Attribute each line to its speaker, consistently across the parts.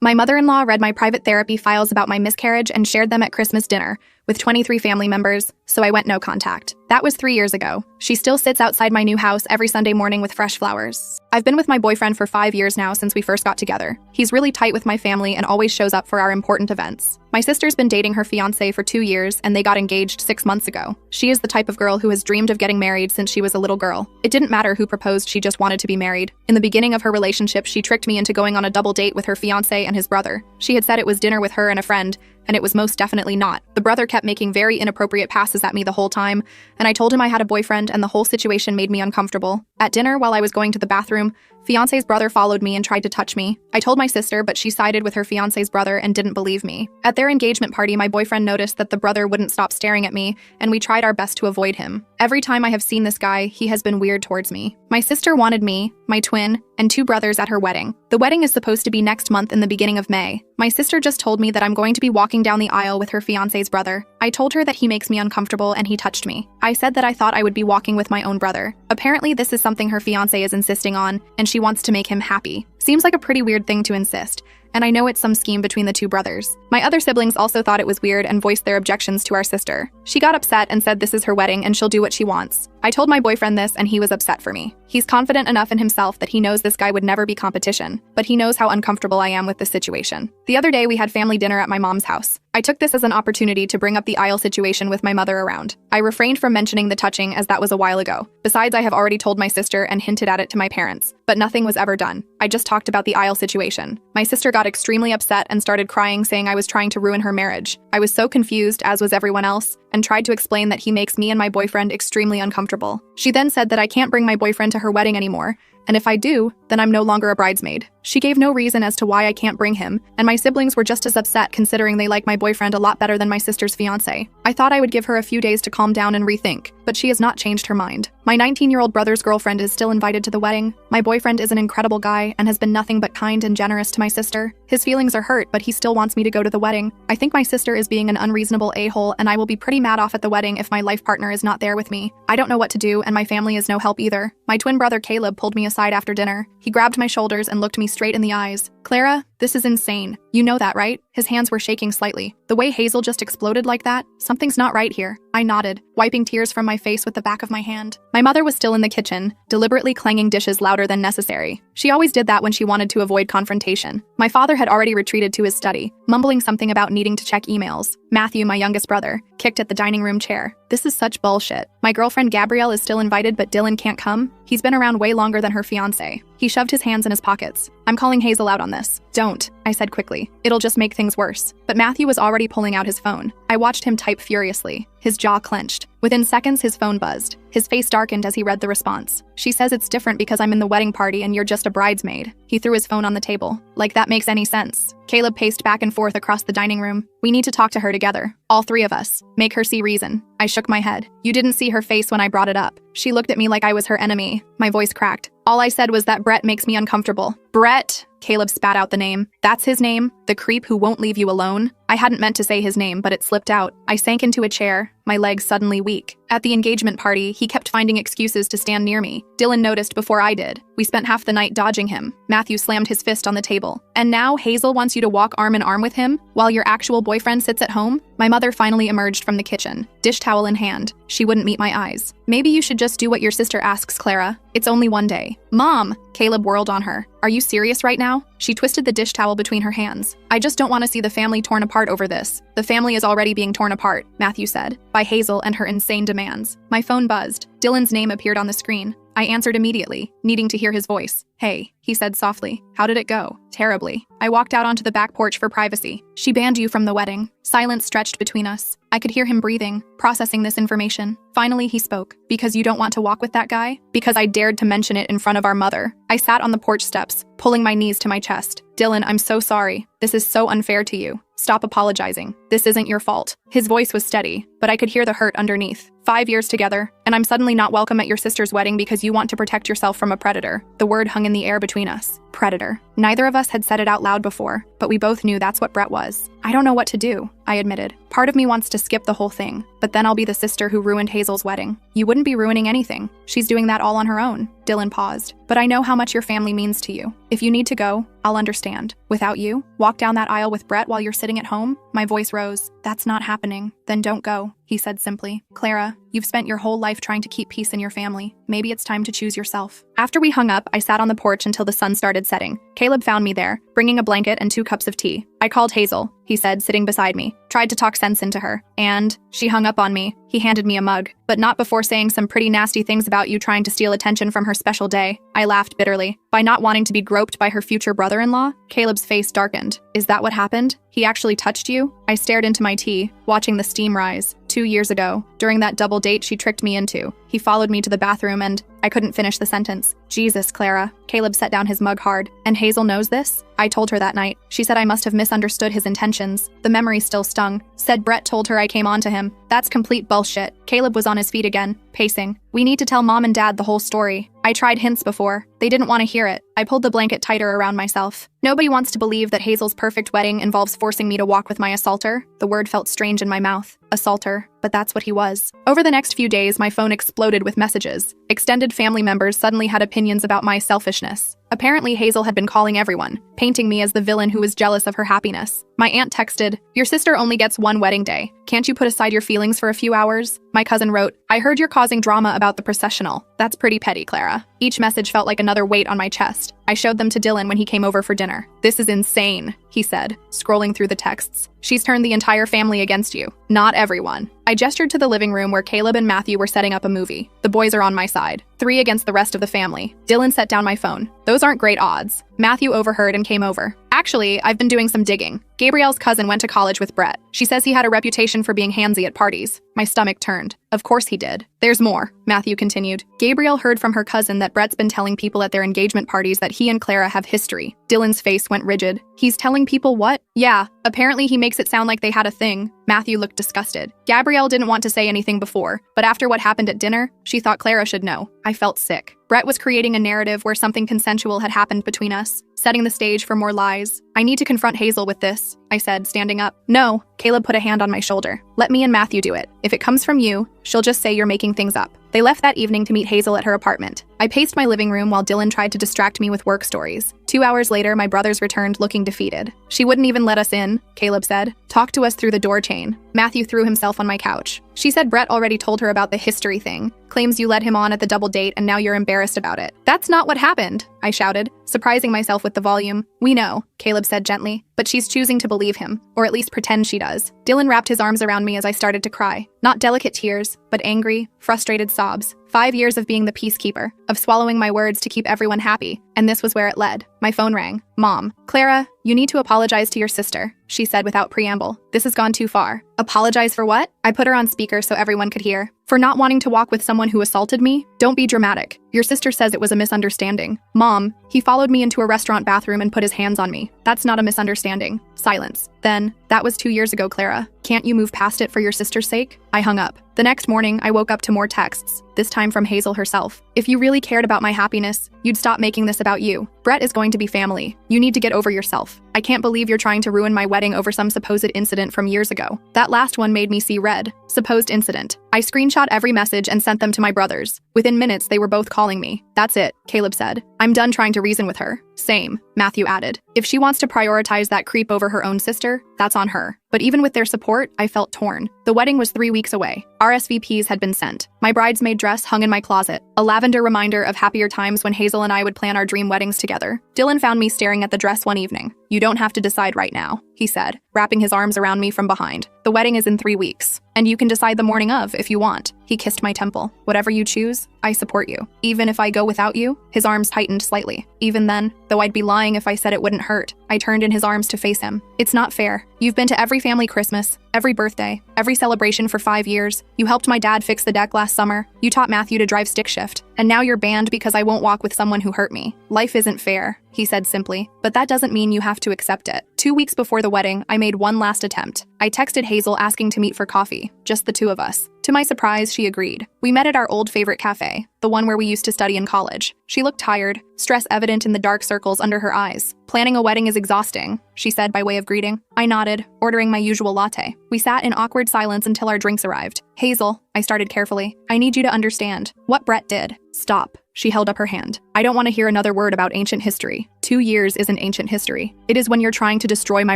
Speaker 1: My mother-in-law read my private therapy files about my miscarriage and shared them at Christmas dinner with 23 family members, so I went no contact. That was 3 years ago. She still sits outside my new house every Sunday morning with fresh flowers. I've been with my boyfriend for 5 years now since we first got together. He's really tight with my family and always shows up for our important events. My sister's been dating her fiancé for 2 years and they got engaged 6 months ago. She is the type of girl who has dreamed of getting married since she was a little girl. It didn't matter who proposed, she just wanted to be married. In the beginning of her relationship, she tricked me into going on a double date with her fiancé and his brother. She had said it was dinner with her and a friend, and it was most definitely not. The brother kept making very inappropriate passes at me the whole time, and I told him I had a boyfriend and the whole situation made me uncomfortable. At dinner, while I was going to the bathroom, fiancé's brother followed me and tried to touch me. I told my sister, but she sided with her fiancé's brother and didn't believe me. At their engagement party, my boyfriend noticed that the brother wouldn't stop staring at me, and we tried our best to avoid him. Every time I have seen this guy, he has been weird towards me. My sister wanted me, my twin, and 2 brothers at her wedding. The wedding is supposed to be next month in the beginning of May. My sister just told me that I'm going to be walking down the aisle with her fiancé's brother. I told her that he makes me uncomfortable and he touched me. I said that I thought I would be walking with my own brother. Apparently, this is something her fiancé is insisting on, and she wants to make him happy. Seems like a pretty weird thing to insist, and I know it's some scheme between the 2 brothers. My other siblings also thought it was weird and voiced their objections to our sister. She got upset and said this is her wedding and she'll do what she wants. I told my boyfriend this and he was upset for me. He's confident enough in himself that he knows this guy would never be competition, but he knows how uncomfortable I am with the situation. The other day we had family dinner at my mom's house. I took this as an opportunity to bring up the aisle situation with my mother around. I refrained from mentioning the touching as that was a while ago. Besides, I have already told my sister and hinted at it to my parents, but nothing was ever done. I just talked about the aisle situation. My sister got extremely upset and started crying, saying I was trying to ruin her marriage. I was so confused, as was everyone else, and tried to explain that he makes me and my boyfriend extremely uncomfortable. She then said that I can't bring my boyfriend to her wedding anymore, and if I do, then I'm no longer a bridesmaid. She gave no reason as to why I can't bring him, and my siblings were just as upset considering they like my boyfriend a lot better than my sister's fiancé. I thought I would give her a few days to calm down and rethink, but she has not changed her mind. My 19-year-old brother's girlfriend is still invited to the wedding. My boyfriend is an incredible guy and has been nothing but kind and generous to my sister. His feelings are hurt, but he still wants me to go to the wedding. I think my sister is being an unreasonable a-hole, and I will be pretty mad off at the wedding if my life partner is not there with me. I don't know what to do, and my family is no help either. My twin brother Caleb pulled me aside after dinner. He grabbed my shoulders and looked me straight in the eyes. "Clara, this is insane. You know that, right?" His hands were shaking slightly. "The way Hazel just exploded like that? Something's not right here." I nodded, wiping tears from my face with the back of my hand. My mother was still in the kitchen, deliberately clanging dishes louder than necessary. She always did that when she wanted to avoid confrontation. My father had already retreated to his study, mumbling something about needing to check emails. Matthew, my youngest brother, kicked at the dining room chair. "This is such bullshit. My girlfriend Gabrielle is still invited, but Dylan can't come? He's been around way longer than her fiancé." He shoved his hands in his pockets. "I'm calling Hazel out on this." "Don't," I said quickly. "It'll just make things worse." But Matthew was already pulling out his phone. I watched him type furiously. His jaw clenched. Within seconds, his phone buzzed. His face darkened as he read the response. "She says it's different because I'm in the wedding party and you're just a bridesmaid." He threw his phone on the table. "Like that makes any sense." Caleb paced back and forth across the dining room. "We need to talk to her together. All 3 of us. Make her see reason." I shook my head. "You didn't see her face when I brought it up." She looked at me like I was her enemy. My voice cracked. "All I said was that Brett makes me uncomfortable." "Brett?" Caleb spat out the name. "That's his name? The creep who won't leave you alone?" I hadn't meant to say his name, but it slipped out. I sank into a chair, my legs suddenly weak. At the engagement party, he kept finding excuses to stand near me. Dylan noticed before I did. We spent half the night dodging him. Matthew slammed his fist on the table. "And now Hazel wants you to walk arm in arm with him, while your actual boyfriend sits at home?" My mother finally emerged from the kitchen, dish towel in hand. She wouldn't meet my eyes. "Maybe you should just do what your sister asks, Clara. It's only one day." "Mom!" Caleb whirled on her. "Are you serious right now?" She twisted the dish towel between her hands. "I just don't want to see the family torn apart over this." "The family is already being torn apart," Matthew said, "by Hazel and her insane demands." My phone buzzed. Dylan's name appeared on the screen. I answered immediately, needing to hear his voice. "Hey," he said softly. "How did it go?" "Terribly." I walked out onto the back porch for privacy. "She banned you from the wedding." Silence stretched between us. I could hear him breathing, processing this information. Finally, he spoke. "Because you don't want to walk with that guy?" "Because I dared to mention it in front of our mother." I sat on the porch steps, pulling my knees to my chest. "Dylan, I'm so sorry. This is so unfair to you. Stop apologizing. This isn't your fault." His voice was steady, but I could hear the hurt underneath. 5 years together, and I'm suddenly not welcome at your sister's wedding because you want to protect yourself from a predator. The word hung in the air between us. Predator. Neither of us had said it out loud before, but we both knew that's what Brett was. I don't know what to do, I admitted. Part of me wants to skip the whole thing, but then I'll be the sister who ruined Hazel's wedding. You wouldn't be ruining anything. She's doing that all on her own. Dylan paused. But I know how much your family means to you. If you need to go, I'll understand. Without you, walk down that aisle with Brett while you're sitting at home? My voice rose. That's not happening. Then don't go, he said simply. Clara, you've spent your whole life trying to keep peace in your family. Maybe it's time to choose yourself. After we hung up, I sat on the porch until the sun started setting. Caleb found me there, bringing a blanket and 2 cups of tea. I called Hazel, he said, sitting beside me. Tried to talk sense into her. And she hung up on me. He handed me a mug, but not before saying some pretty nasty things about you trying to steal attention from her special day. I laughed bitterly. By not wanting to be groped by her future brother-in-law? Caleb's face darkened. Is that what happened? He actually touched you? I stared into my tea, watching the steam rise. 2 years ago, during that double date she tricked me into. He followed me to the bathroom and I couldn't finish the sentence. Jesus, Clara. Caleb set down his mug hard. And Hazel knows this? I told her that night. She said I must have misunderstood his intentions. The memory still stung. Said Brett told her I came on to him. That's complete bullshit. Caleb was on his feet again, pacing. We need to tell Mom and Dad the whole story. I tried hints before. They didn't want to hear it. I pulled the blanket tighter around myself. Nobody wants to believe that Hazel's perfect wedding involves forcing me to walk with my assaulter. The word felt strange in my mouth. Assaulter. But that's what he was. Over the next few days, my phone exploded with messages. Extended family members suddenly had opinions about my selfishness. Apparently, Hazel had been calling everyone, painting me as the villain who was jealous of her happiness. My aunt texted, "Your sister only gets one wedding day. Can't you put aside your feelings for a few hours?" My cousin wrote, "I heard you're causing drama about the processional. That's pretty petty, Clara." Each message felt like another weight on my chest. I showed them to Dylan when he came over for dinner. "This is insane," he said, scrolling through the texts. "She's turned the entire family against you. Not everyone." I gestured to the living room where Caleb and Matthew were setting up a movie. The boys are on my side. 3 against the rest of the family. Dylan set down my phone. "Those aren't great odds." Matthew overheard and came over. "Actually, I've been doing some digging. Gabrielle's cousin went to college with Brett. She says he had a reputation for being handsy at parties." My stomach turned. Of course he did. "There's more," Matthew continued. "Gabrielle heard from her cousin that Brett's been telling people at their engagement parties that he and Clara have history." Dylan's face went rigid. "He's telling people what?" "Yeah, apparently he makes it sound like they had a thing." Matthew looked disgusted. Gabrielle didn't want to say anything before, but after what happened at dinner, she thought Clara should know. I felt sick. Brett was creating a narrative where something consensual had happened between us, setting the stage for more lies. "I need to confront Hazel with this," I said, standing up. "No," Caleb put a hand on my shoulder. "Let me and Matthew do it. If it comes from you, she'll just say you're making things up." They left that evening to meet Hazel at her apartment. I paced my living room while Dylan tried to distract me with work stories. 2 hours later, my brothers returned looking defeated. "She wouldn't even let us in," Caleb said. "Talk to us through the door chain." Matthew threw himself on my couch. "She said Brett already told her about the history thing. Claims you led him on at the double date and now you're embarrassed about it." "That's not what happened," I shouted, surprising myself with the volume. "We know," Caleb said gently, "but she's choosing to believe him, or at least pretend she does." Dylan wrapped his arms around me as I started to cry. Not delicate tears, but angry, frustrated sobs. 5 years of being the peacekeeper, of swallowing my words to keep everyone happy, and this was where it led. My phone rang. "Mom, Clara, you need to apologize to your sister," she said without preamble. "This has gone too far." "Apologize for what?" I put her on speaker so everyone could hear. "For not wanting to walk with someone who assaulted me? Don't be dramatic. Your sister says it was a misunderstanding." "Mom, he followed me into a restaurant bathroom and put his hands on me. That's not a misunderstanding." Silence. Then, "That was 2 years ago, Clara. Can't you move past it for your sister's sake?" I hung up. The next morning, I woke up to more texts, this time from Hazel herself. "If you really cared about my happiness, you'd stop making this about you. Brett is going to be family. You need to get over yourself. I can't believe you're trying to ruin my wedding over some supposed incident from years ago." That last one made me see red. Supposed incident. I screenshot every message and sent them to my brothers. Within minutes, they were both calling me. "That's it," Caleb said. "I'm done trying to reason with her." "Same," Matthew added. "If she wants to prioritize that creep over her own sister, that's on her." But even with their support, I felt torn. The wedding was 3 weeks away. RSVPs had been sent. My bridesmaid dress hung in my closet, a lavender reminder of happier times when Hazel and I would plan our dream weddings together. Dylan found me staring at the dress one evening. "You don't have to decide right now," he said, wrapping his arms around me from behind. "The wedding is in 3 weeks, and you can decide the morning of if you want." He kissed my temple. "Whatever you choose, I support you. Even if I go without you?" His arms tightened slightly. Even then, though I'd be lying if I said it wouldn't hurt, I turned in his arms to face him. "It's not fair. You've been to every family Christmas, every birthday, every celebration for 5 years. You helped my dad fix the deck last summer. You taught Matthew to drive stick shift. And now you're banned because I won't walk with someone who hurt me. Life isn't fair," he said simply. "But that doesn't mean you have to accept it." 2 weeks before the wedding, I made one last attempt. I texted Hazel asking to meet for coffee, just the two of us. To my surprise, she agreed. We met at our old favorite cafe, the one where we used to study in college. She looked tired, stress evident in the dark circles under her eyes. Planning a wedding is exhausting, she said by way of greeting. I nodded, ordering my usual latte. We sat in awkward silence until our drinks arrived. Hazel, I started carefully, I need you to understand what Brett did. Stop. She held up her hand. I don't want to hear another word about ancient history. 2 years isn't ancient history. It is when you're trying to destroy my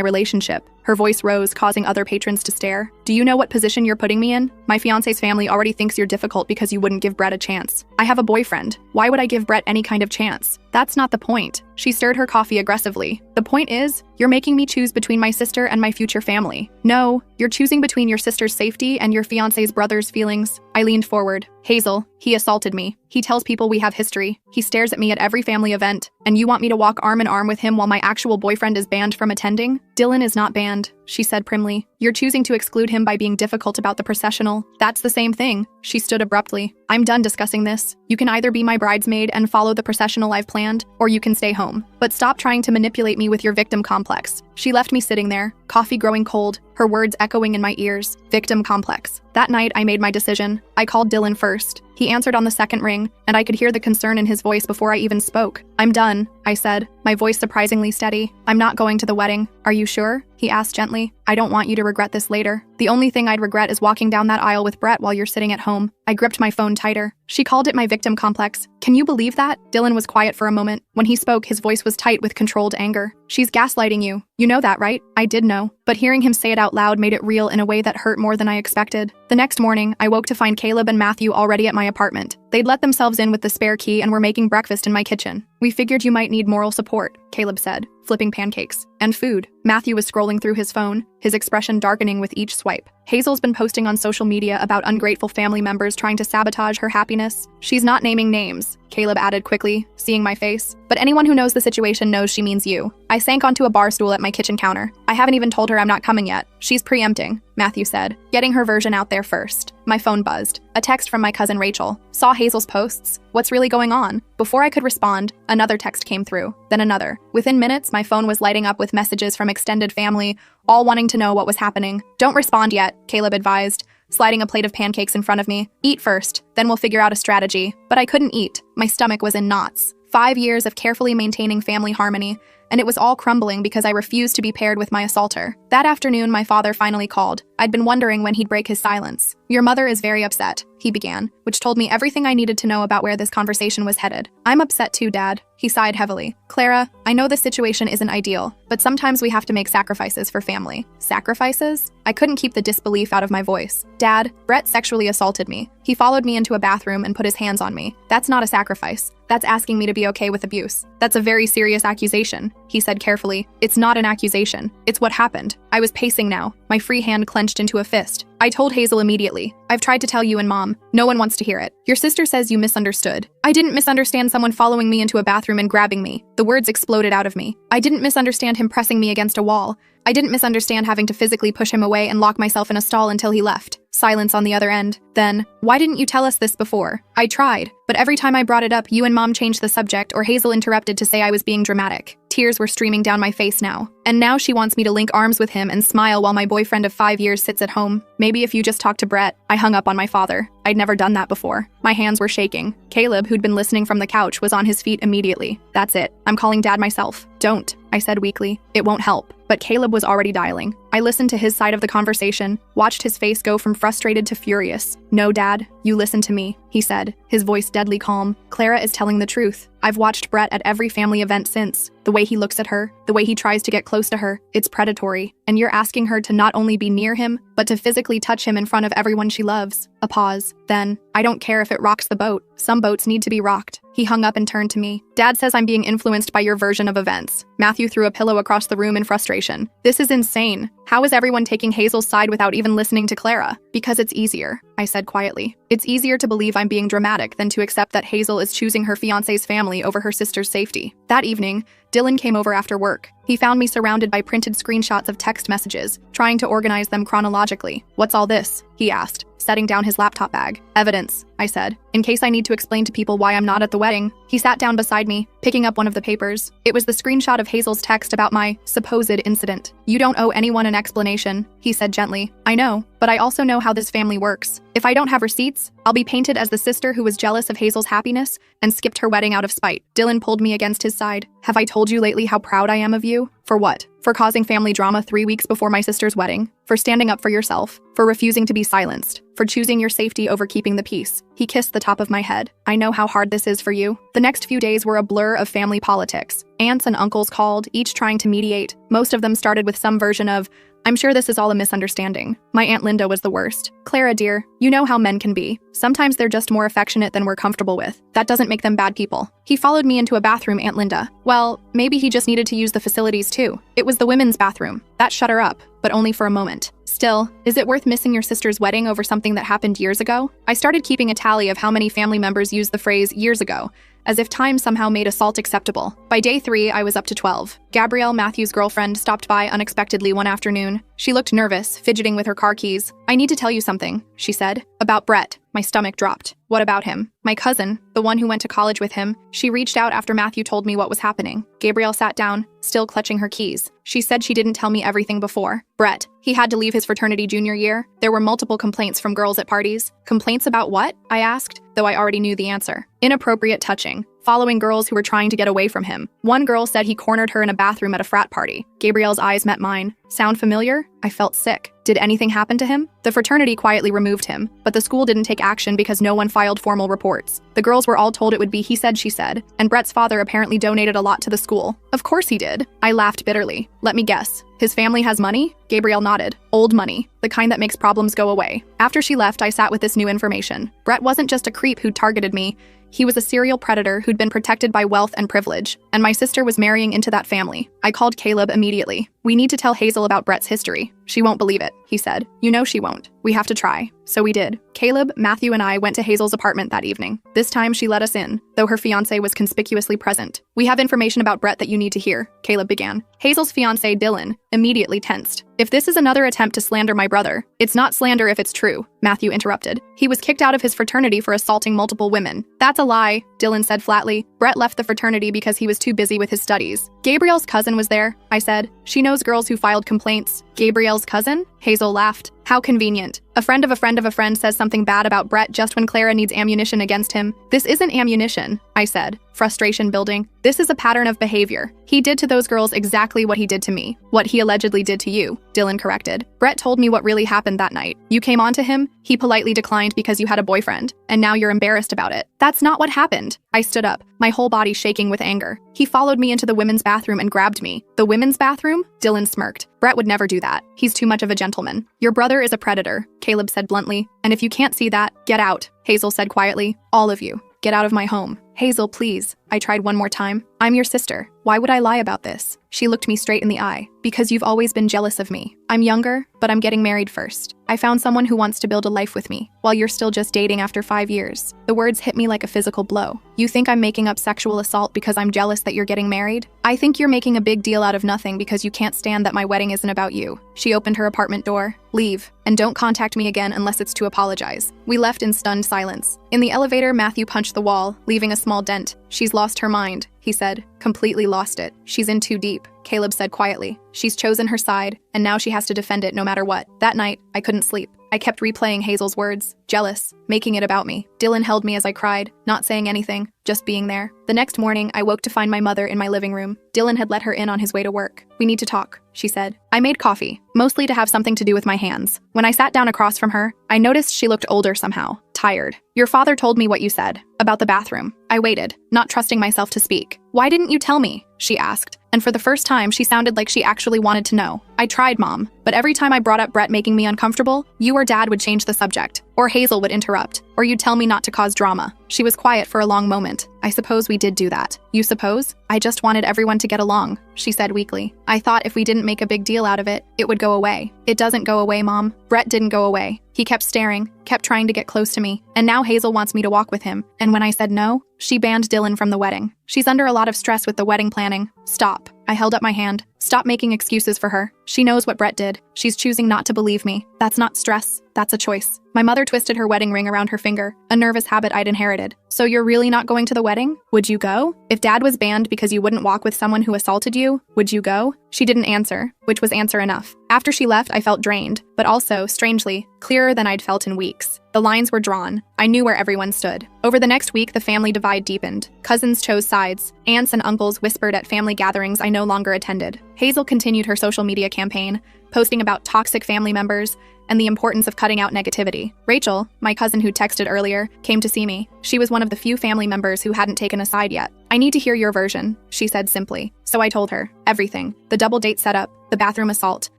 Speaker 1: relationship. Her voice rose, causing other patrons to stare. Do you know what position you're putting me in? My fiance's family already thinks you're difficult because you wouldn't give Brett a chance. I have a boyfriend. Why would I give Brett any kind of chance? That's not the point. She stirred her coffee aggressively. The point is, you're making me choose between my sister and my future family. No, you're choosing between your sister's safety and your fiance's brother's feelings. I leaned forward. Hazel, he assaulted me. He tells people we have history. He stares at me at every family event. And you want me to walk arm in arm with him while my actual boyfriend is banned from attending? Dylan is not banned, she said primly. You're choosing to exclude him by being difficult about the processional. That's the same thing. She stood abruptly. I'm done discussing this. You can either be my bridesmaid and follow the processional I've planned, or you can stay home. But stop trying to manipulate me with your victim complex. She left me sitting there, coffee growing cold, her words echoing in my ears. Victim complex. That night, I made my decision. I called Dylan first. He answered on the second ring, and I could hear the concern in his voice before I even spoke. I'm done, I said, my voice surprisingly steady. I'm not going to the wedding. Are you sure? He asked gently. I don't want you to regret this later. The only thing I'd regret is walking down that aisle with Brett while you're sitting at home. I gripped my phone tighter. She called it my victim complex. Can you believe that? Dylan was quiet for a moment. When he spoke, his voice was tight with controlled anger. She's gaslighting you. You know that, right? I did know. But hearing him say it out loud made it real in a way that hurt more than I expected. The next morning, I woke to find Caleb and Matthew already at my apartment. They'd let themselves in with the spare key and were making breakfast in my kitchen. We figured you might need moral support, Caleb said, flipping pancakes. And food. Matthew was scrolling through his phone, his expression darkening with each swipe. Hazel's been posting on social media about ungrateful family members trying to sabotage her happiness. She's not naming names, Caleb added quickly, seeing my face. But anyone who knows the situation knows she means you. I sank onto a bar stool at my kitchen counter. I haven't even told her I'm not coming yet. She's preempting, Matthew said, getting her version out there first. My phone buzzed. A text from my cousin Rachel. Saw Hazel's posts. What's really going on? Before I could respond, another text came through, then another. Within minutes, my phone was lighting up with messages from extended family, all wanting to know what was happening. Don't respond yet, Caleb advised, sliding a plate of pancakes in front of me. Eat first, then we'll figure out a strategy. But I couldn't eat. My stomach was in knots. 5 years of carefully maintaining family harmony, and it was all crumbling because I refused to be paired with my assaulter. That afternoon, my father finally called. I'd been wondering when he'd break his silence. Your mother is very upset, he began, which told me everything I needed to know about where this conversation was headed. I'm upset too, Dad. He sighed heavily. Clara, I know this situation isn't ideal, but sometimes we have to make sacrifices for family. Sacrifices? I couldn't keep the disbelief out of my voice. Dad, Brett sexually assaulted me. He followed me into a bathroom and put his hands on me. That's not a sacrifice. That's asking me to be okay with abuse. That's a very serious accusation, he said carefully. It's not an accusation. It's what happened. I was pacing now, my free hand clenched into a fist. I told Hazel immediately. I've tried to tell you and Mom. No one wants to hear it. Your sister says you misunderstood. I didn't misunderstand someone following me into a bathroom and grabbing me. The words exploded out of me. I didn't misunderstand him pressing me against a wall. I didn't misunderstand having to physically push him away and lock myself in a stall until he left. Silence on the other end. Then, why didn't you tell us this before? I tried, but every time I brought it up, you and Mom changed the subject or Hazel interrupted to say I was being dramatic. Tears were streaming down my face now. And now she wants me to link arms with him and smile while my boyfriend of 5 years sits at home. Maybe if you just talk to Brett. I hung up on my father. I'd never done that before. My hands were shaking. Caleb, who'd been listening from the couch, was on his feet immediately. That's it. I'm calling Dad myself. Don't, I said weakly. It won't help. But Caleb was already dialing. I listened to his side of the conversation, watched his face go from frustrated to furious. No, Dad, you listen to me, he said, his voice deadly calm. Clara is telling the truth. I've watched Brett at every family event since. The way he looks at her, the way he tries to get close to her, it's predatory. And you're asking her to not only be near him, but to physically touch him in front of everyone she loves. A pause. Then, I don't care if it rocks the boat. Some boats need to be rocked. He hung up and turned to me. Dad says I'm being influenced by your version of events. Matthew threw a pillow across the room in frustration. This is insane. How is everyone taking Hazel's side without even listening to Clara? Because it's easier, I said quietly. It's easier to believe I'm being dramatic than to accept that Hazel is choosing her fiancé's family over her sister's safety. That evening, Dylan came over after work. He found me surrounded by printed screenshots of text text messages, trying to organize them chronologically. "What's all this?" he asked, setting down his laptop bag. "Evidence," I said, "in case I need to explain to people why I'm not at the wedding." He sat down beside me, picking up one of the papers. It was the screenshot of Hazel's text about my supposed incident. "You don't owe anyone an explanation," he said gently. "I know, but I also know how this family works. If I don't have receipts, I'll be painted as the sister who was jealous of Hazel's happiness and skipped her wedding out of spite." Dylan pulled me against his side. "Have I told you lately how proud I am of you? For what? For causing family drama 3 weeks before my sister's wedding? For standing up for yourself? For refusing to be silenced? For choosing your safety over keeping the peace?" He kissed the top of my head. "I know how hard this is for you." The next few days were a blur of family politics. Aunts and uncles called, each trying to mediate. Most of them started with some version of, "I'm sure this is all a misunderstanding." My Aunt Linda was the worst. "Clara, dear, you know how men can be. Sometimes they're just more affectionate than we're comfortable with. That doesn't make them bad people." He followed me into a bathroom, Aunt Linda. Well, maybe he just needed to use the facilities too. It was the women's bathroom. That shut her up, but only for a moment. Still, is it worth missing your sister's wedding over something that happened years ago? I started keeping a tally of how many family members used the phrase "years ago," as if time somehow made assault acceptable. By day 3, I was up to 12. Gabrielle, Matthew's girlfriend, stopped by unexpectedly one afternoon. She looked nervous, fidgeting with her car keys. "I need to tell you something," she said. "About Brett." My stomach dropped. "What about him?" "My cousin, the one who went to college with him. She reached out after Matthew told me what was happening." Gabrielle sat down, still clutching her keys. "She said she didn't tell me everything before. Brett, he had to leave his fraternity junior year. There were multiple complaints from girls at parties." "Complaints about what?" I asked, though I already knew the answer. "Inappropriate touching, following girls who were trying to get away from him. One girl said he cornered her in a bathroom at a frat party." Gabrielle's eyes met mine. "Sound familiar?" I felt sick. "Did anything happen to him?" "The fraternity quietly removed him, but the school didn't take action because no one filed formal reports. The girls were all told it would be he said, she said, and Brett's father apparently donated a lot to the school." "Of course he did." I laughed bitterly. "Let me guess. His family has money?" Gabrielle nodded. "Old money. The kind that makes problems go away." After she left, I sat with this new information. Brett wasn't just a creep who'd targeted me. He was a serial predator who'd been protected by wealth and privilege, and my sister was marrying into that family. I called Caleb immediately. "We need to tell Hazel about Brett's history." "She won't believe it," he said. "You know she won't. We have to try." So we did. Caleb, Matthew, and I went to Hazel's apartment that evening. This time she let us in, though her fiancé was conspicuously present. "We have information about Brett that you need to hear," Caleb began. Hazel's fiancé, Dylan, immediately tensed. "If this is another attempt to slander my brother, it's not slander if it's true," Matthew interrupted. "He was kicked out of his fraternity for assaulting multiple women." "That's a lie," Dylan said flatly. "Brett left the fraternity because he was too busy with his studies." "Gabrielle's cousin was there," I said. "She knows girls who filed complaints." "Gabrielle's cousin?" Hazel laughed. "How convenient. A friend of a friend of a friend says something bad about Brett just when Clara needs ammunition against him." "This isn't ammunition," I said, frustration building. "This is a pattern of behavior. He did to those girls exactly what he did to me. What he allegedly did to you," Dylan corrected. "Brett told me what really happened that night. You came on to him, he politely declined because you had a boyfriend, and now you're embarrassed about it." "That's not what happened." I stood up, my whole body shaking with anger. "He followed me into the women's bathroom and grabbed me." "The women's bathroom?" Dylan smirked. "Brett would never do that. He's too much of a gentleman." "Your brother is a predator," Caleb said bluntly. "And if you can't see that, get out," Hazel said quietly. "All of you. Get out of my home." "Hazel, please." I tried one more time. "I'm your sister. Why would I lie about this?" She looked me straight in the eye. "Because you've always been jealous of me. I'm younger, but I'm getting married first. I found someone who wants to build a life with me, while you're still just dating after 5 years." The words hit me like a physical blow. "You think I'm making up sexual assault because I'm jealous that you're getting married? I think you're making a big deal out of nothing because you can't stand that my wedding isn't about you." She opened her apartment door. "Leave, and don't contact me again unless it's to apologize." We left in stunned silence. In the elevator, Matthew punched the wall, leaving a small dent. "She's lost her mind," he said. "Completely lost it. She's in too deep," Caleb said quietly. "She's chosen her side, and now she has to defend it no matter what." That night, I couldn't sleep. I kept replaying Hazel's words, jealous, making it about me. Dylan held me as I cried, not saying anything, just being there. The next morning, I woke to find my mother in my living room. Dylan had let her in on his way to work. "We need to talk," she said. I made coffee, mostly to have something to do with my hands. When I sat down across from her, I noticed she looked older somehow, tired. "Your father told me what you said, about the bathroom." I waited, not trusting myself to speak. "Why didn't you tell me?" she asked. And for the first time, she sounded like she actually wanted to know. "I tried, Mom, but every time I brought up Brett making me uncomfortable, you or Dad would change the subject, or Hazel would interrupt, or you'd tell me not to cause drama." She was quiet for a long moment. "I suppose we did do that." "You suppose? I just wanted everyone to get along," she said weakly. "I thought if we didn't make a big deal out of it, it would go away." "It doesn't go away, Mom. Brett didn't go away. He kept staring, kept trying to get close to me, and now Hazel wants me to walk with him. And when I said no, she banned Dylan from the wedding. She's under a lot of stress with the wedding planning." "Stop." I held up my hand. Stop making excuses for her. She knows what Brett did. She's choosing not to believe me. That's not stress. That's a choice. My mother twisted her wedding ring around her finger, a nervous habit I'd inherited. So you're really not going to the wedding? Would you go? If Dad was banned because you wouldn't walk with someone who assaulted you, would you go? She didn't answer, which was answer enough. After she left, I felt drained, but also, strangely, clearer than I'd felt in weeks. The lines were drawn. I knew where everyone stood. Over the next week, the family divide deepened. Cousins chose sides. Aunts and uncles whispered at family gatherings I no longer attended. Hazel continued her social media campaign, posting about toxic family members and the importance of cutting out negativity. Rachel, my cousin who texted earlier, came to see me. She was one of the few family members who hadn't taken a side yet. I need to hear your version, she said simply. So I told her everything. The double date setup, the bathroom assault,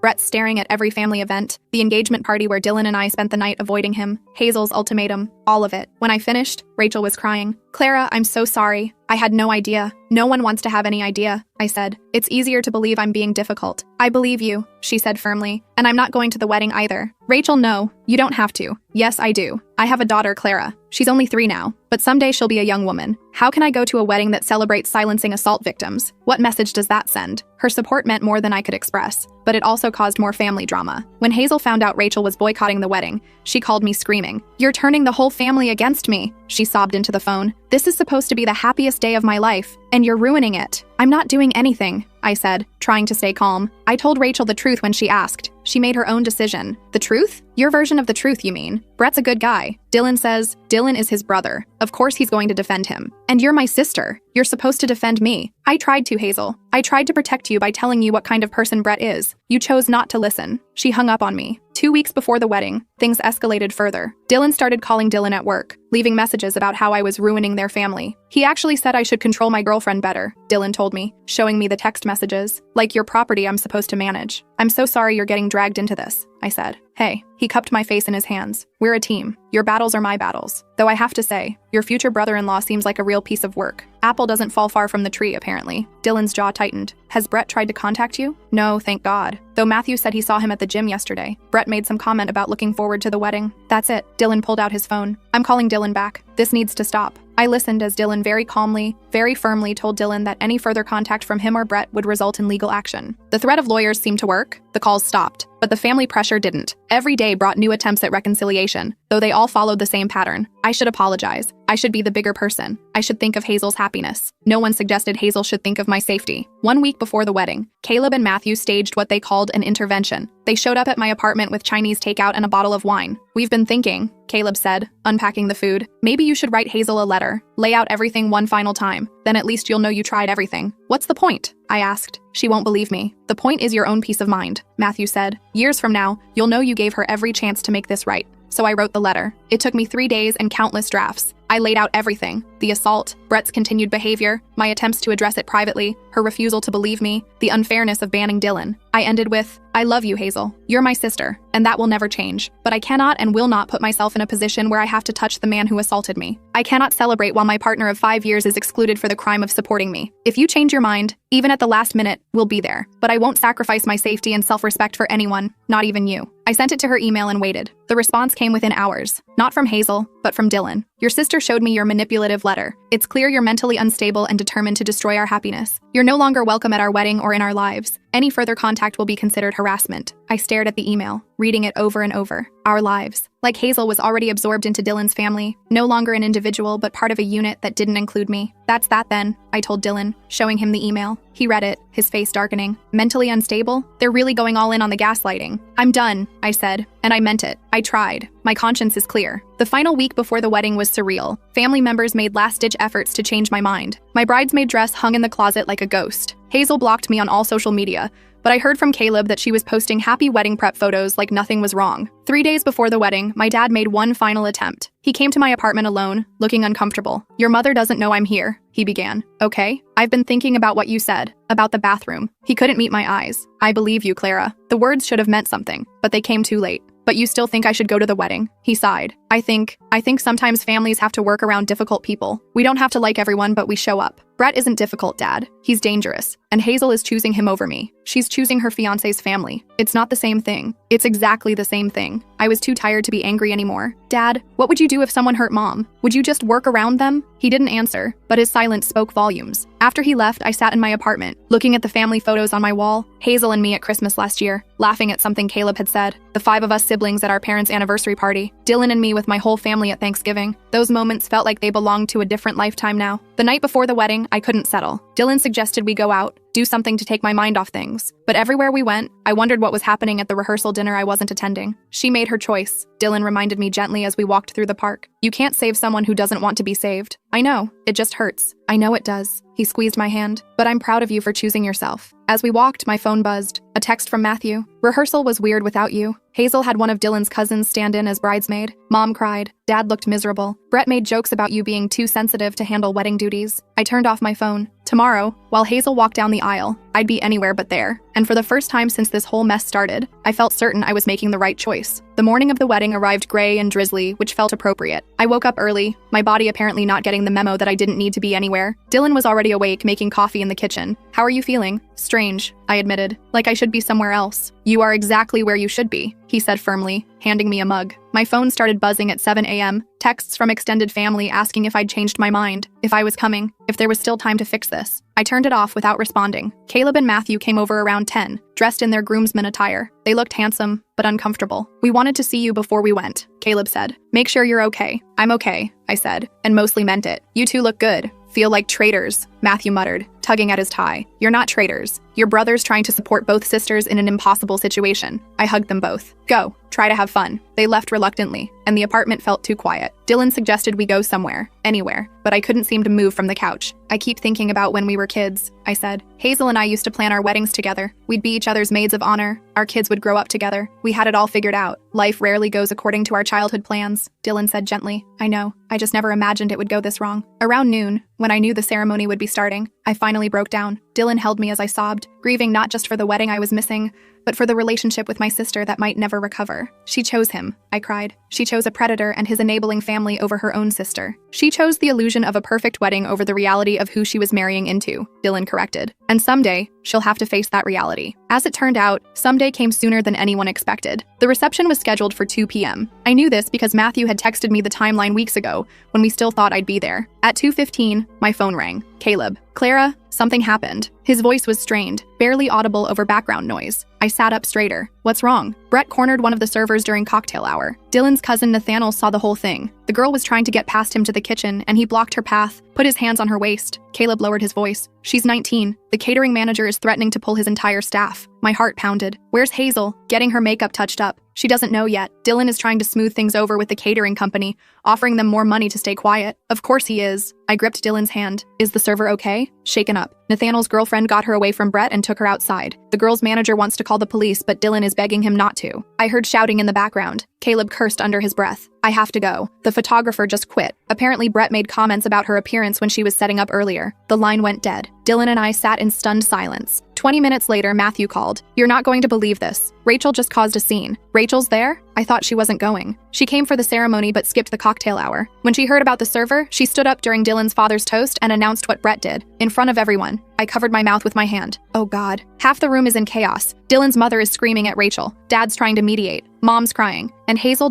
Speaker 1: Brett staring at every family event, the engagement party where Dylan and I spent the night avoiding him, Hazel's ultimatum, all of it. When I finished, Rachel was crying. Clara, I'm so sorry. I had no idea. No one wants to have any idea, I said. It's easier to believe I'm being difficult. I believe you, she said firmly. And I'm not going to the wedding either. Rachel, no, you don't have to. Yes, I do. I have a daughter, Clara. She's only 3 now, but someday she'll be a young woman. How can I go to a wedding that celebrates silencing assault victims? What message does that send? Her support meant more than I could express, but it also caused more family drama. When Hazel found out Rachel was boycotting the wedding, she called me screaming. You're turning the whole family against me, she sobbed into the phone. This is supposed to be the happiest day of my life, and you're ruining it. I'm not doing anything, I said, trying to stay calm. I told Rachel the truth when she asked. She made her own decision. The truth? Your version of the truth, you mean? Brett's a good guy. Dylan says, Dylan is his brother. Of course he's going to defend him. And you're my sister. You're supposed to defend me. I tried to, Hazel. I tried to protect you by telling you what kind of person Brett is. You chose not to listen. She hung up on me. 2 weeks before the wedding, things escalated further. Dylan started calling Dylan at work, leaving messages about how I was ruining their family. He actually said I should control my girlfriend better, Dylan told me, showing me the text messages. Like your property I'm supposed to manage. I'm so sorry you're getting dragged into this, I said. Hey, he cupped my face in his hands. We're a team. Your battles are my battles. Though I have to say, your future brother-in-law seems like a real piece of work. Apple doesn't fall far from the tree, apparently. Dylan's jaw tightened. Has Brett tried to contact you? No, thank God. Though Matthew said he saw him at the gym yesterday. Brett made some comment about looking forward to the wedding. That's it. Dylan pulled out his phone. I'm calling Dylan back. This needs to stop. I listened as Dylan very calmly, very firmly told Dylan that any further contact from him or Brett would result in legal action. The threat of lawyers seemed to work. The calls stopped. But the family pressure didn't. Every day brought new attempts at reconciliation, though they all followed the same pattern. I should apologize. I should be the bigger person. I should think of Hazel's happiness. No one suggested Hazel should think of my safety. 1 week before the wedding, Caleb and Matthew staged what they called an intervention. They showed up at my apartment with Chinese takeout and a bottle of wine. We've been thinking, Caleb said, unpacking the food. Maybe you should write Hazel a letter. Lay out everything one final time. Then at least you'll know you tried everything. What's the point? I asked. She won't believe me. The point is your own peace of mind, Matthew said. Years from now, you'll know you gave her every chance to make this right. So I wrote the letter. It took me 3 days and countless drafts. I laid out everything. The assault, Brett's continued behavior, my attempts to address it privately, her refusal to believe me, the unfairness of banning Dylan. I ended with, I love you, Hazel. You're my sister, and that will never change. But I cannot and will not put myself in a position where I have to touch the man who assaulted me. I cannot celebrate while my partner of 5 years is excluded for the crime of supporting me. If you change your mind, even at the last minute, we'll be there. But I won't sacrifice my safety and self-respect for anyone, not even you. I sent it to her email and waited. The response came within hours. Not from Hazel, but from Dylan. Your sister showed me your manipulative letter. It's clear you're mentally unstable and determined to destroy our happiness. You're no longer welcome at our wedding or in our lives. Any further contact will be considered harassment. I stared at the email, reading it over and over. Our lives. Like Hazel was already absorbed into Dylan's family, no longer an individual but part of a unit that didn't include me. That's that then, I told Dylan, showing him the email. He read it, his face darkening. Mentally unstable? They're really going all in on the gaslighting. I'm done, I said, and I meant it. I tried. My conscience is clear. The final week before the wedding was surreal. Family members made last-ditch efforts to change my mind. My bridesmaid dress hung in the closet like a ghost. Hazel blocked me on all social media, but I heard from Caleb that she was posting happy wedding prep photos like nothing was wrong. 3 days before the wedding, my dad made one final attempt. He came to my apartment alone, looking uncomfortable. Your mother doesn't know I'm here, he began. Okay, I've been thinking about what you said, about the bathroom. He couldn't meet my eyes. I believe you, Clara. The words should have meant something, but they came too late. But you still think I should go to the wedding? He sighed. I think sometimes families have to work around difficult people. We don't have to like everyone, but we show up. Brett isn't difficult, Dad. He's dangerous, and Hazel is choosing him over me. She's choosing her fiancé's family. It's not the same thing. It's exactly the same thing. I was too tired to be angry anymore. Dad, what would you do if someone hurt Mom? Would you just work around them? He didn't answer, but his silence spoke volumes. After he left, I sat in my apartment, looking at the family photos on my wall, Hazel and me at Christmas last year, laughing at something Caleb had said, the 5 of us siblings at our parents' anniversary party, Dylan and me with my whole family at Thanksgiving. Those moments felt like they belonged to a different lifetime now. The night before the wedding, I couldn't settle. Dylan suggested we go out, do something to take my mind off things. But everywhere we went, I wondered what was happening at the rehearsal dinner I wasn't attending. She made her choice, Dylan reminded me gently as we walked through the park. You can't save someone who doesn't want to be saved. I know, it just hurts. I know it does. He squeezed my hand. But I'm proud of you for choosing yourself. As we walked, my phone buzzed. A text from Matthew. Rehearsal was weird without you. Hazel had one of Dylan's cousins stand in as bridesmaid. Mom cried. Dad looked miserable. Brett made jokes about you being too sensitive to handle wedding duties. I turned off my phone. Tomorrow, while Hazel walked down the aisle, I'd be anywhere but there. And for the first time since this whole mess started, I felt certain I was making the right choice. The morning of the wedding arrived gray and drizzly, which felt appropriate. I woke up early, my body apparently not getting the memo that I didn't need to be anywhere. Dylan was already awake, making coffee in the kitchen. How are you feeling? Strange, I admitted. Like I should be somewhere else. You are exactly where you should be, he said firmly, handing me a mug. My phone started buzzing at 7 a.m., texts from extended family asking if I'd changed my mind, if I was coming, if there was still time to fix this. I turned it off without responding. Caleb and Matthew came over around 10, dressed in their groomsmen attire. They looked handsome, but uncomfortable. We wanted to see you before we went, Caleb said. Make sure you're okay. I'm okay, I said, and mostly meant it. You two look good. Feel like traitors, Matthew muttered, tugging at his tie. You're not traitors. You're brothers trying to support both sisters in an impossible situation. I hugged them both. Go, try to have fun. They left reluctantly, and the apartment felt too quiet. Dylan suggested we go somewhere, anywhere, but I couldn't seem to move from the couch. I keep thinking about when we were kids, I said. Hazel and I used to plan our weddings together. We'd be each other's maids of honor. Our kids would grow up together. We had it all figured out. Life rarely goes according to our childhood plans, Dylan said gently. I know. I just never imagined it would go this wrong. Around noon, when I knew the ceremony would be starting, I finally broke down. Dylan held me as I sobbed, grieving not just for the wedding I was missing, but for the relationship with my sister that might never recover. She chose him, I cried. She chose a predator and his enabling family over her own sister. She chose the illusion of a perfect wedding over the reality of who she was marrying into, Dylan corrected. And someday, she'll have to face that reality. As it turned out, someday came sooner than anyone expected. The reception was scheduled for 2 p.m. I knew this because Matthew had texted me the timeline weeks ago when we still thought I'd be there. At 2:15, my phone rang. Caleb. Clara, something happened. His voice was strained, barely audible over background noise. I sat up straighter. What's wrong? Brett cornered one of the servers during cocktail hour. Dylan's cousin Nathaniel saw the whole thing. The girl was trying to get past him to the kitchen, and he blocked her path, put his hands on her waist. Caleb lowered his voice. She's 19. The catering manager is threatening to pull his entire staff. My heart pounded. Where's Hazel? Getting her makeup touched up. She doesn't know yet. Dylan is trying to smooth things over with the catering company, offering them more money to stay quiet. Of course he is. I gripped Dylan's hand. Is the server okay? Shaken up. Nathaniel's girlfriend got her away from Brett and took her outside. The girl's manager wants to call the police, but Dylan is begging him not to. I heard shouting in the background. Caleb cursed under his breath. I have to go. The photographer just quit. Apparently Brett made comments about her appearance when she was setting up earlier. The line went dead. Dylan and I sat in stunned silence. 20 minutes later, Matthew called. You're not going to believe this. Rachel just caused a scene. Rachel's there? I thought she wasn't going. She came for the ceremony but skipped the cocktail hour. When she heard about the server, she stood up during Dylan's father's toast and announced what Brett did, in front of everyone. I covered my mouth with my hand. Oh God. Half the room is in chaos. Dylan's mother is screaming at Rachel. Dad's trying to mediate. Mom's crying. And Hazel ...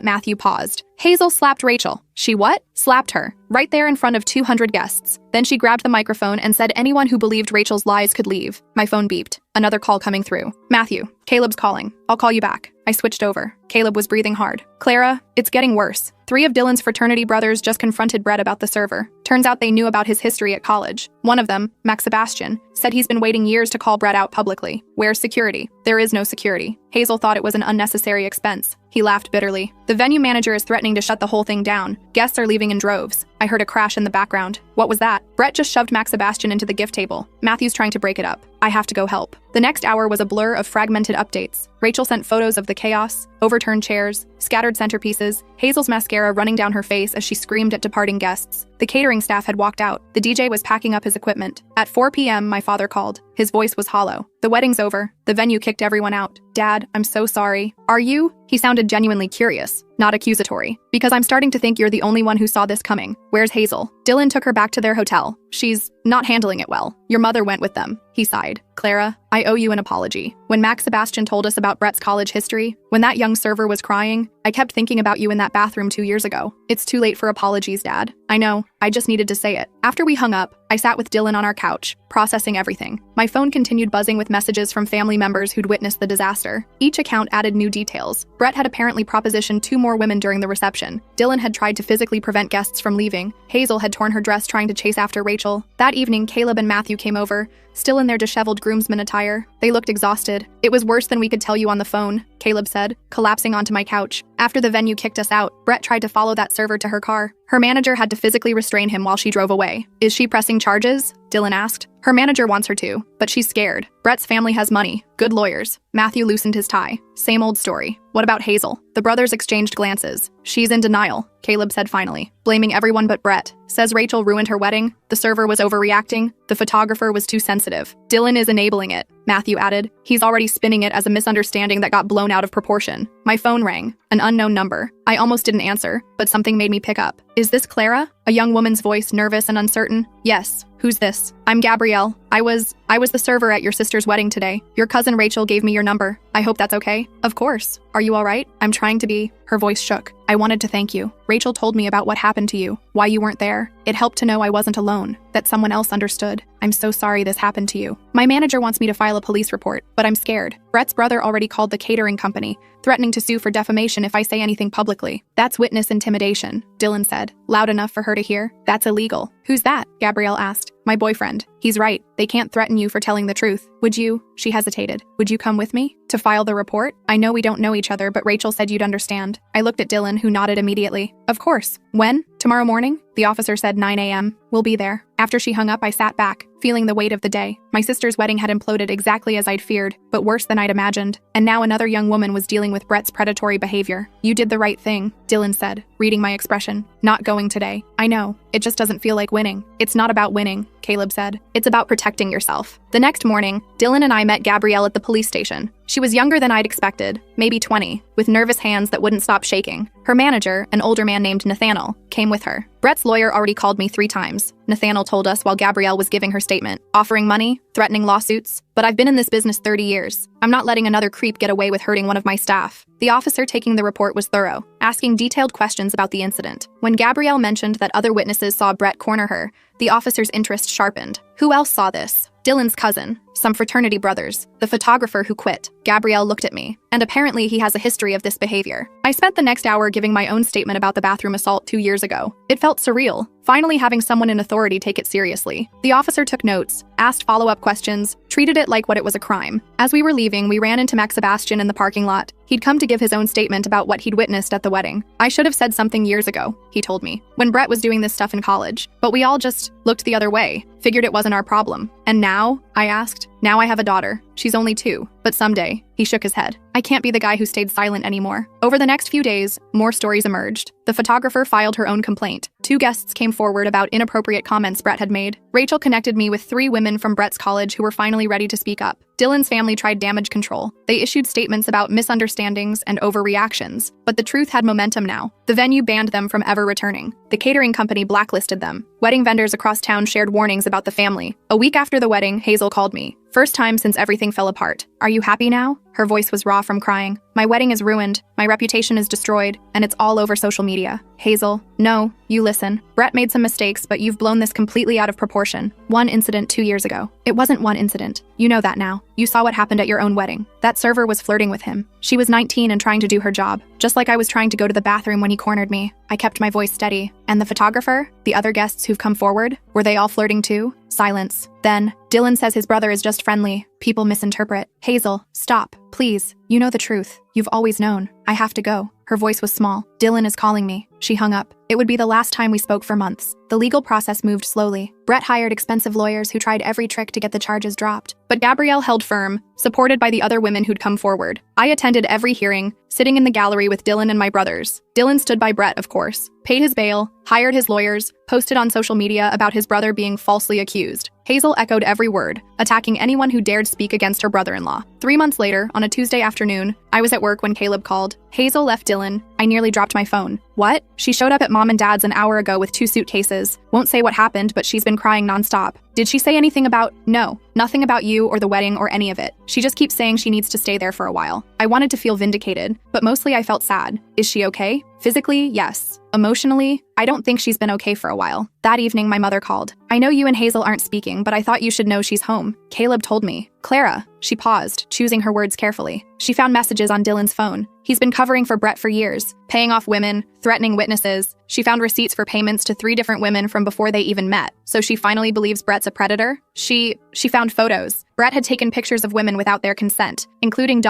Speaker 1: Matthew paused. Hazel slapped Rachel. She what? Slapped her. Right there in front of 200 guests. Then she grabbed the microphone and said anyone who believed Rachel's lies could leave. My phone beeped. Another call coming through. Matthew, Caleb's calling. I'll call you back. I switched over. Caleb was breathing hard. Clara, it's getting worse. 3 of Dylan's fraternity brothers just confronted Brett about the server. Turns out they knew about his history at college. One of them, Max Sebastian, said he's been waiting years to call Brett out publicly. Where's security? There is no security. Hazel thought it was an unnecessary expense. He laughed bitterly. The venue manager is threatening to shut the whole thing down. Guests are leaving in droves. I heard a crash in the background. What was that? Brett just shoved Max Sebastian into the gift table. Matthew's trying to break it up. I have to go help. The next hour was a blur of fragmented updates. Rachel sent photos of the chaos, overturned chairs, scattered centerpieces, Hazel's mascara running down her face as she screamed at departing guests. The catering staff had walked out. The DJ was packing up his equipment. At 4 p.m., my father called. His voice was hollow. The wedding's over. The venue kicked everyone out. Dad, I'm so sorry. Are you? He sounded genuinely curious, not accusatory. Because I'm starting to think you're the only one who saw this coming. Where's Hazel? Dylan took her back to their hotel. She's not handling it well. Your mother went with them. He sighed. Clara, I owe you an apology. When Max Sebastian told us about Brett's college history, when that young server was crying, I kept thinking about you in that bathroom 2 years ago. It's too late for apologies, Dad. I know. I just needed to say it. After we hung up, I sat with Dylan on our couch, processing everything. My phone continued buzzing with messages from family members who'd witnessed the disaster. Each account added new details. Brett had apparently propositioned 2 more women during the reception. Dylan had tried to physically prevent guests from leaving. Hazel had torn her dress trying to chase after Rachel. That evening, Caleb and Matthew came over, still in their disheveled groomsmen attire. They looked exhausted. It was worse than we could tell you on the phone, Caleb said, collapsing onto my couch. After the venue kicked us out, Brett tried to follow that server to her car. Her manager had to physically restrain him while she drove away. Is she pressing charges? Dylan asked. Her manager wants her to, but she's scared. Brett's family has money, good lawyers. Matthew loosened his tie. Same old story. What about Hazel? The brothers exchanged glances. She's in denial, Caleb said finally, blaming everyone but Brett. Says Rachel ruined her wedding, the server was overreacting, the photographer was too sensitive. Dylan is enabling it, Matthew added. He's already spinning it as a misunderstanding that got blown out of proportion. My phone rang, an unknown number. I almost didn't answer, but something made me pick up. Is this Clara? A young woman's voice, nervous and uncertain. Yes. Who's this? I'm Gabrielle. I was the server at your sister's wedding today. Your cousin Rachel gave me your number. I hope that's okay. Of course. Are you all right? I'm trying to be. Her voice shook. I wanted to thank you. Rachel told me about what happened to you, why you weren't there. It helped to know I wasn't alone, that someone else understood. I'm so sorry this happened to you. My manager wants me to file a police report, but I'm scared. Brett's brother already called the catering company, threatening to sue for defamation if I say anything publicly. That's witness intimidation, Dylan said, loud enough for her to hear. That's illegal. Who's that? Gabrielle asked. My boyfriend. He's right. They can't threaten you for telling the truth. Would you? She hesitated. Would you come with me? To file the report? I know we don't know each other, but Rachel said you'd understand. I looked at Dylan, who nodded immediately. Of course. When? Tomorrow morning? The officer said 9 a.m. We'll be there. After she hung up, I sat back, feeling the weight of the day. My sister's wedding had imploded exactly as I'd feared, but worse than I'd imagined. And now another young woman was dealing with Brett's predatory behavior. You did the right thing, Dylan said, reading my expression. Not going today. I know. It just doesn't feel like winning. It's not about winning, Caleb said. It's about protecting yourself. The next morning, Dylan and I met Gabrielle at the police station. She was younger than I'd expected, maybe 20, with nervous hands that wouldn't stop shaking. Her manager, an older man named Nathaniel, came with her. Brett's lawyer already called me 3 times, Nathaniel told us while Gabrielle was giving her statement, offering money, threatening lawsuits. But I've been in this business 30 years. I'm not letting another creep get away with hurting one of my staff. The officer taking the report was thorough, asking detailed questions about the incident. When Gabrielle mentioned that other witnesses saw Brett corner her, the officer's interest sharpened. Who else saw this? Dylan's cousin, some fraternity brothers, the photographer who quit. Gabrielle looked at me, and apparently he has a history of this behavior. I spent the next hour giving my own statement about the bathroom assault 2 years ago. It felt surreal, finally having someone in authority take it seriously. The officer took notes, asked follow-up questions, treated it like what it was a crime. As we were leaving, we ran into Max Sebastian in the parking lot. He'd come to give his own statement about what he'd witnessed at the wedding. I should have said something years ago, he told me, when Brett was doing this stuff in college. But we all just looked the other way, figured it wasn't our problem. And now? I asked. Now I have a daughter. She's only 2, but someday, he shook his head. I can't be the guy who stayed silent anymore. Over the next few days, more stories emerged. The photographer filed her own complaint. 2 guests came forward about inappropriate comments Brett had made. Rachel connected me with 3 women from Brett's college who were finally ready to speak up. Dylan's family tried damage control. They issued statements about misunderstandings and overreactions, but the truth had momentum now. The venue banned them from ever returning. The catering company blacklisted them. Wedding vendors across town shared warnings about the family. A week after the wedding, Hazel called me. First time since everything fell apart. Are you happy now? Her voice was raw from crying. My wedding is ruined, my reputation is destroyed, and it's all over social media. Hazel, no, you listen. Brett made some mistakes, but you've blown this completely out of proportion. 1 incident 2 years ago. It wasn't 1 incident. You know that now. You saw what happened at your own wedding. That server was flirting with him. She was 19 and trying to do her job. Just like I was trying to go to the bathroom when he cornered me. I kept my voice steady. And the photographer? The other guests who've come forward? Were they all flirting too? Silence. Then, Dylan says his brother is just friendly. People misinterpret. Hazel, stop. Please. You know the truth. You've always known. I have to go. Her voice was small. Dylan is calling me. She hung up. It would be the last time we spoke for months. The legal process moved slowly. Brett hired expensive lawyers who tried every trick to get the charges dropped. But Gabrielle held firm, supported by the other women who'd come forward. I attended every hearing, sitting in the gallery with Dylan and my brothers. Dylan stood by Brett, of course, paid his bail, hired his lawyers, posted on social media about his brother being falsely accused. Hazel echoed every word, attacking anyone who dared speak against her brother-in-law. 3 months later, on a Tuesday afternoon, I was at work when Caleb called. Hazel left Dylan. I nearly dropped my phone. What? She showed up at Mom and Dad's an hour ago with 2 suitcases. Won't say what happened, but she's been crying nonstop. Did she say anything about— No, nothing about you or the wedding or any of it. She just keeps saying she needs to stay there for a while. I wanted to feel vindicated, but mostly I felt sad. Is she okay? Physically, yes. Emotionally, I don't think she's been okay for a while. That evening, my mother called. I know you and Hazel aren't speaking, but I thought you should know she's home. Caleb told me. Clara. She paused, choosing her words carefully. She found messages on Dylan's phone. He's been covering for Brett for years, paying off women, threatening witnesses. She found receipts for payments to 3 different women from before they even met. So she finally believes Brett's a predator? She found photos. Brett had taken pictures of women without their consent, including ...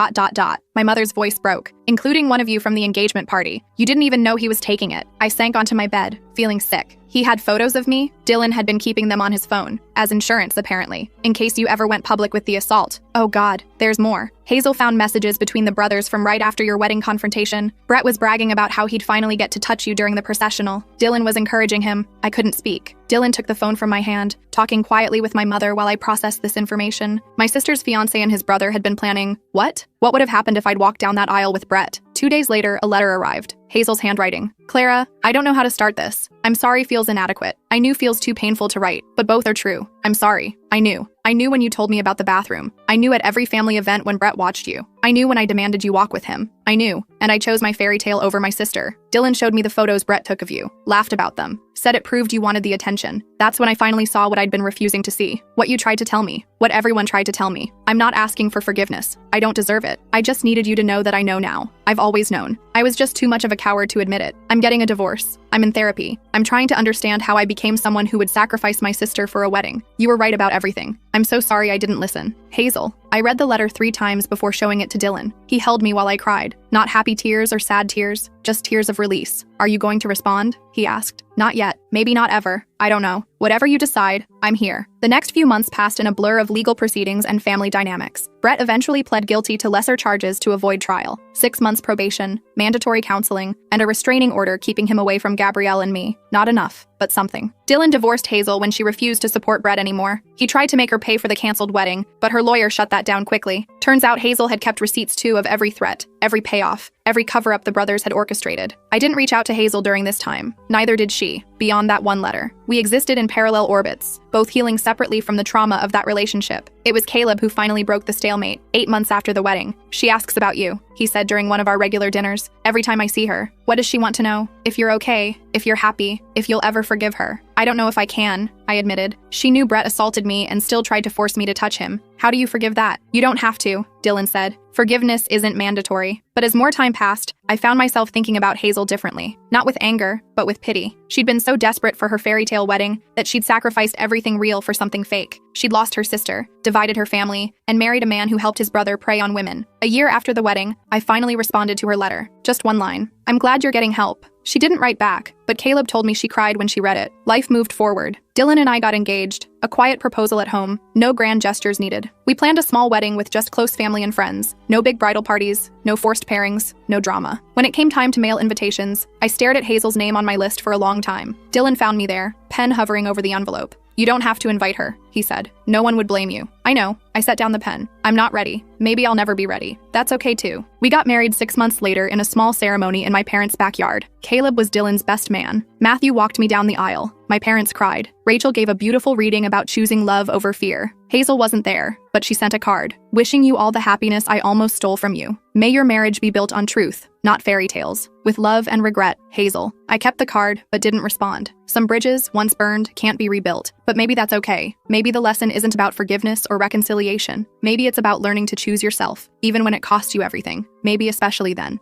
Speaker 1: My mother's voice broke. Including one of you from the engagement party. You didn't even know he was taking it. I sank onto my bed, feeling sick. He had photos of me. Dylan had been keeping them on his phone, as insurance apparently, in case you ever went public with the assault. Oh God, there's more. Hazel found messages between the brothers from right after your wedding confrontation. Brett was bragging about how he'd finally get to touch you during the processional. Dylan was encouraging him. I couldn't speak. Dylan took the phone from my hand, talking quietly with my mother while I processed this information. My sister's fiancé and his brother had been planning— What? What would have happened if I'd walked down that aisle with Brett? 2 days later, a letter arrived. Hazel's handwriting. Clara, I don't know how to start this. I'm sorry feels inadequate. I knew feels too painful to write, but both are true. I'm sorry. I knew. I knew when you told me about the bathroom. I knew at every family event when Brett watched you. I knew when I demanded you walk with him. I knew, and I chose my fairy tale over my sister. Dylan showed me the photos Brett took of you, laughed about them, said it proved you wanted the attention. That's when I finally saw what I'd been refusing to see. What you tried to tell me. What everyone tried to tell me. I'm not asking for forgiveness. I don't deserve it. I just needed you to know that I know now. I've always known. I was just too much of a coward to admit it. I'm getting a divorce. I'm in therapy. I'm trying to understand how I became someone who would sacrifice my sister for a wedding. You were right about everything. I'm so sorry I didn't listen. Hazel. I read the letter 3 times before showing it to Dylan. He held me while I cried. Not happy tears or sad tears, just tears of release. Are you going to respond? He asked. Not yet. Maybe not ever. I don't know. Whatever you decide, I'm here. The next few months passed in a blur of legal proceedings and family dynamics. Brett eventually pled guilty to lesser charges to avoid trial. 6 months probation, mandatory counseling, and a restraining order keeping him away from Gabrielle and me. Not enough, but something. Dylan divorced Hazel when she refused to support Brett anymore. He tried to make her pay for the canceled wedding, but her lawyer shut that down quickly. Turns out Hazel had kept receipts too of every threat, every payoff, every cover-up the brothers had orchestrated. I didn't reach out to Hazel during this time. Neither did she, beyond that one letter. We existed in parallel orbits, both healing separately from the trauma of that relationship. It was Caleb who finally broke the stalemate, 8 months after the wedding. She asks about you, he said during one of our regular dinners. Every time I see her. What does she want to know? If you're okay, if you're happy, if you'll ever forgive her. I don't know if I can, I admitted. She knew Brett assaulted me and still tried to force me to touch him. How do you forgive that? You don't have to, Dylan said. Forgiveness isn't mandatory. But as more time passed, I found myself thinking about Hazel differently. Not with anger, but with pity. She'd been so desperate for her fairy tale wedding that she'd sacrificed everything real for something fake. She'd lost her sister, divided her family, and married a man who helped his brother prey on women. A year after the wedding, I finally responded to her letter. Just one line. I'm glad you're getting help. She didn't write back, but Caleb told me she cried when she read it. Life moved forward. Dylan and I got engaged. A quiet proposal at home. No grand gestures needed. We planned a small wedding with just close family and friends. No big bridal parties, no forced pairings, no drama. When it came time to mail invitations, I stared at Hazel's name on my list for a long time. Dylan found me there, pen hovering over the envelope. You don't have to invite her, he said. No one would blame you. I know. I set down the pen. I'm not ready. Maybe I'll never be ready. That's okay too. We got married 6 months later in a small ceremony in my parents' backyard. Caleb was Dylan's best man. Matthew walked me down the aisle. My parents cried. Rachel gave a beautiful reading about choosing love over fear. Hazel wasn't there, but she sent a card. Wishing you all the happiness I almost stole from you. May your marriage be built on truth, not fairy tales. With love and regret, Hazel. I kept the card, but didn't respond. Some bridges, once burned, can't be rebuilt. But maybe that's okay. Maybe the lesson isn't about forgiveness or reconciliation. Maybe it's about learning to choose yourself, even when it costs you everything. Maybe especially then.